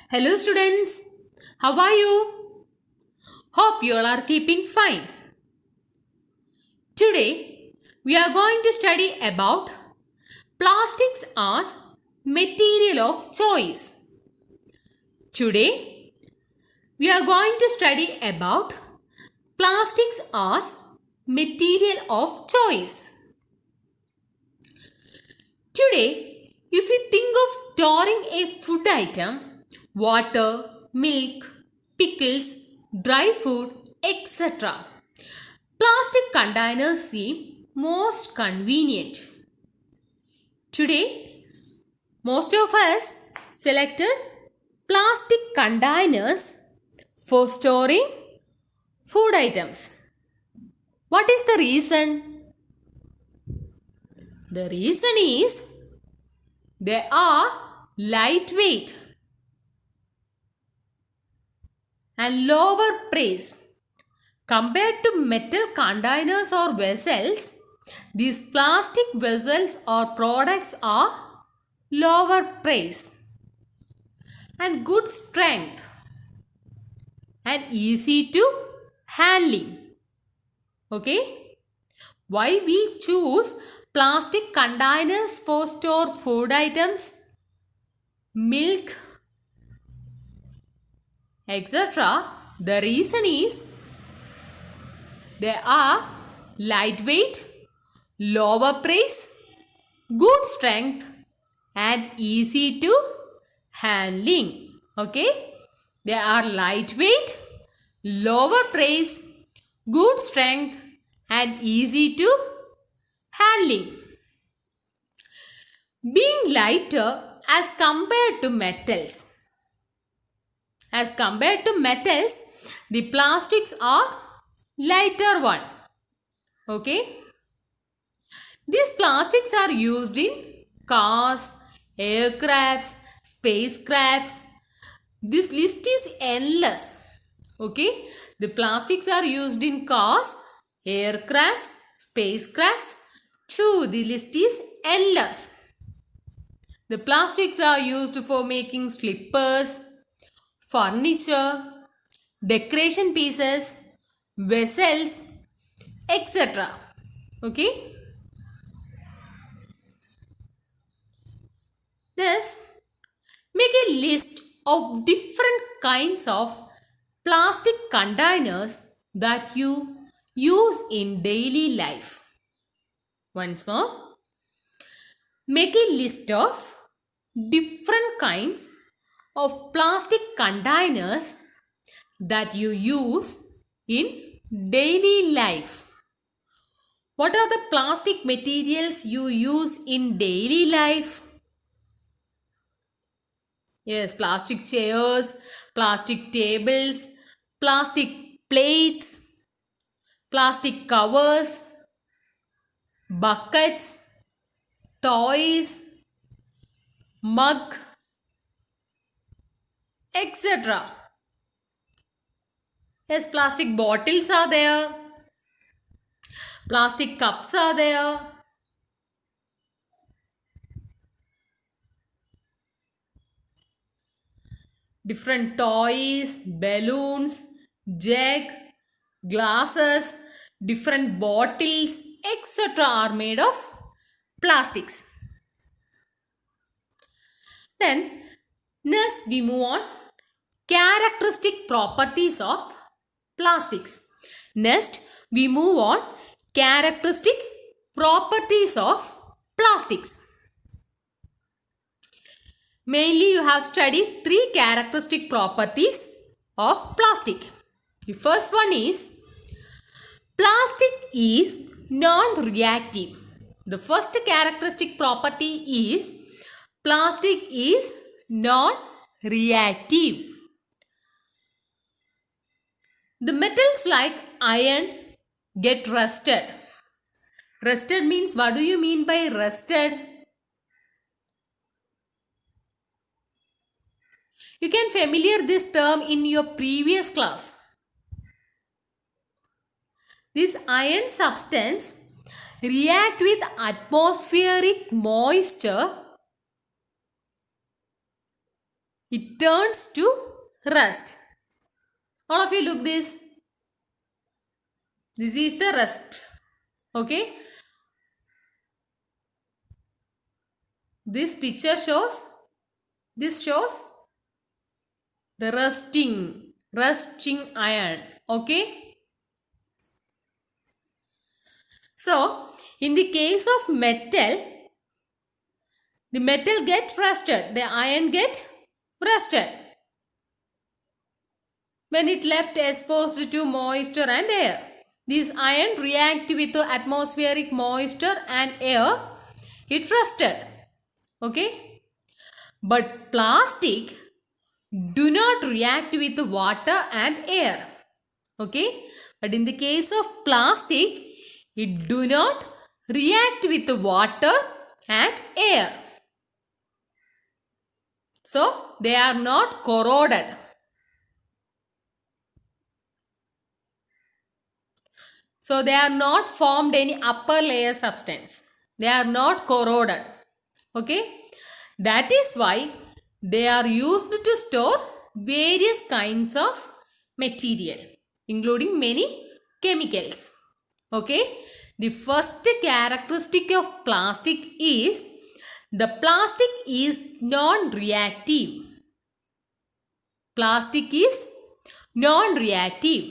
Hello students, how are you? Hope you all are keeping fine. Today we are going to study about plastics as material of choice. Today we are going to study about plastics as material of choice. Today, if you think of storing a food item, water, milk, pickles, dry food, etc., plastic containers seem most convenient. Today, most of us selected plastic containers for storing food items. What is the reason? The reason is they are lightweight and lower price. Compared to metal containers or vessels, these plastic vessels or products are lower price and good strength and easy to handling. Okay? Why we choose plastic containers for store food items, milk, etc.? The reason is they are lightweight, lower price, good strength and easy to handling. Okay? They are lightweight, lower price, good strength and easy to handling. Being lighter as compared to metals. As compared to metals, the plastics are lighter one. Okay? These plastics are used in cars, aircrafts, spacecrafts. This list is endless. Okay? The plastics are used in cars, aircrafts, spacecrafts. True, the list is endless. The plastics are used for making slippers, furniture, decoration pieces, vessels, etc. Okay? Thus, make a list of different kinds of plastic containers that you use in daily life. Once more, make a list of different kinds of plastic containers that you use in daily life. What are the plastic materials you use in daily life? Yes, plastic chairs, plastic tables, plastic plates, plastic covers, buckets, toys, mug, etc. Yes, plastic bottles are there, plastic cups are there, different toys, balloons, jug, glasses, different bottles, etc. are made of plastics. Then, next we move on characteristic properties of plastics. Next, we move on characteristic properties of plastics. Mainly you have studied three characteristic properties of plastic. The first one is plastic is non-reactive. The first characteristic property is plastic is non-reactive. The metals like iron get rusted. Rusted means, what do you mean by rusted? You can familiar this term in your previous class. This iron substance react with atmospheric moisture it turns to rust. All of you look this. This is the rust. Okay. This picture shows, this shows the rusting iron. Okay. So, in the case of metal, the metal gets rusted, the iron gets rusted when it left exposed to moisture and air. This iron react with the atmospheric moisture and air, it rusted. Okay. But plastic do not react with water and air. Okay. But in the case of plastic, it do not react with water and air. So, they are not corroded. So, they are not formed any upper layer substance. They are not corroded. Okay. That is why they are used to store various kinds of material, including many chemicals. Okay. The first characteristic of plastic is the plastic is non-reactive. Plastic is non-reactive.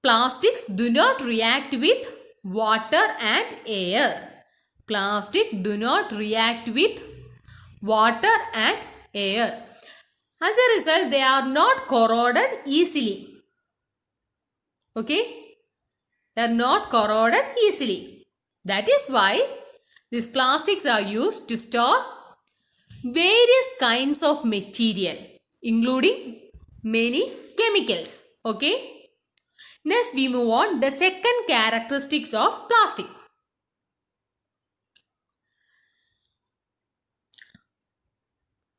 Plastics do not react with water and air. Plastic do not react with water and air. As a result, they are not corroded easily. Okay? They are not corroded easily. That is why these plastics are used to store various kinds of material, including many chemicals. Okay? Next, we move on the second characteristics of plastic.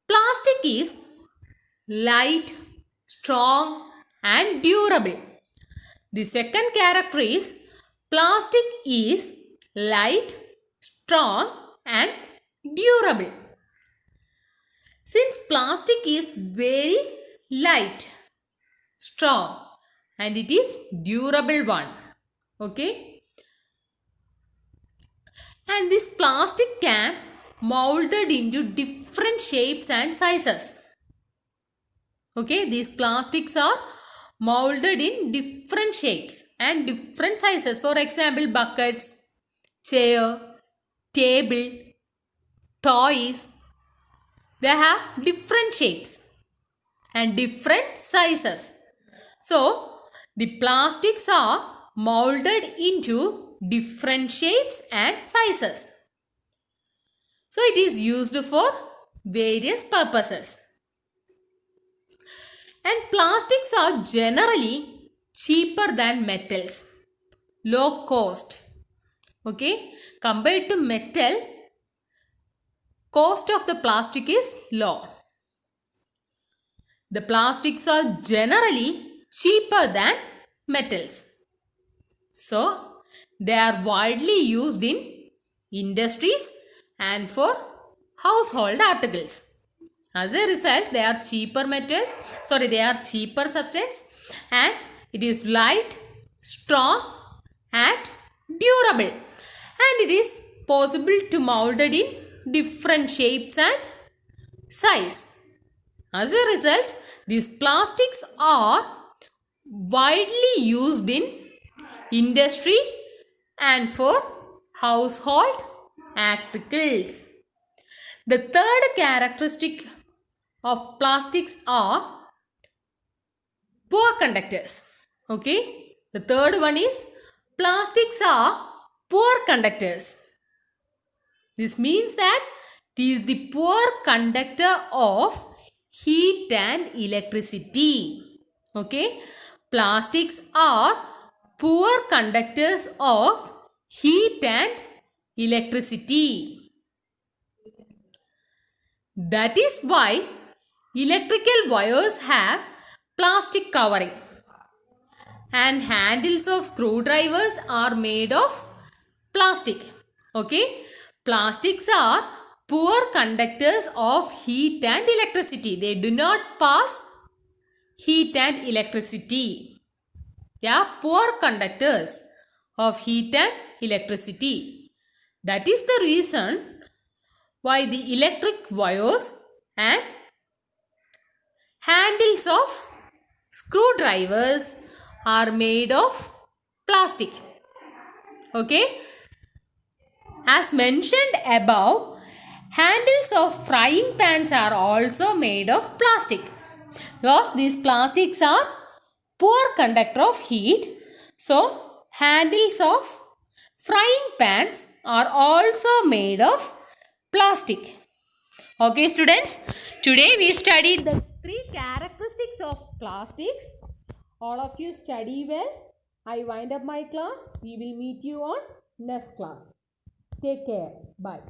Plastic is light, strong and durable. The second character is plastic is light, strong and durable. Since plastic is very light, strong and it is durable one. Okay. And this plastic can molded into different shapes and sizes. Okay. These plastics are molded in different shapes and different sizes. For example, buckets, chair, table, toys. They have different shapes and different sizes. So, the plastics are molded into different shapes and sizes. So, it is used for various purposes. And plastics are generally cheaper than metals, low cost. Okay, compared to metal, cost of the plastic is low. The plastics are generally cheaper than metals. So, they are widely used in industries and for household articles. As a result, they are cheaper substance and it is light, strong and durable. And it is possible to molded in different shapes and size. As a result, these plastics are widely used in industry and for household articles. The third characteristic of plastics are poor conductors. Okay. The third one is plastics are poor conductors. This means that it is the poor conductor of heat and electricity. Okay. Plastics are poor conductors of heat and electricity. That is why electrical wires have plastic covering and handles of screwdrivers are made of plastic. Okay. Plastics are poor conductors of heat and electricity. They do not pass heat and electricity. They are poor conductors of heat and electricity. That is the reason why the electric wires and handles of screwdrivers are made of plastic. Okay. As mentioned above, handles of frying pans are also made of plastic. Because these plastics are poor conductor of heat. So, handles of frying pans are also made of plastic. Okay, students. Today we studied the 3 characteristics of plastics. All of you study well. I wind up my class. We will meet you on next class. Take care. Bye.